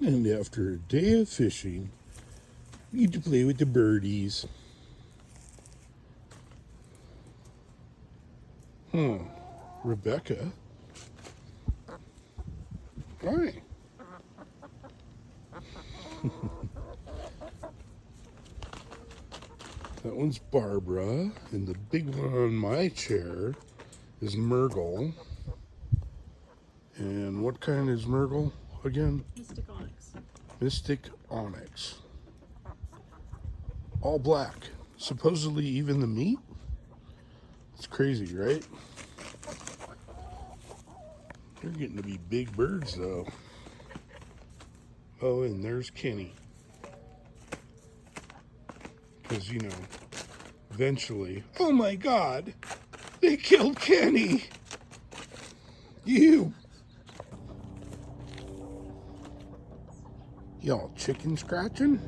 And after a day of fishing, we get to play with the birdies. Rebecca. Hi. That one's Barbara, and the big one on my chair is Myrtle. And what kind is Myrtle again? Mystic Onyx. Mystic Onyx. All black. Supposedly even the meat? It's crazy, right? They're getting to be big birds, though. Oh, and there's Kenny. Because, you know, eventually... Oh, my God! They killed Kenny! You! Y'all chicken scratching?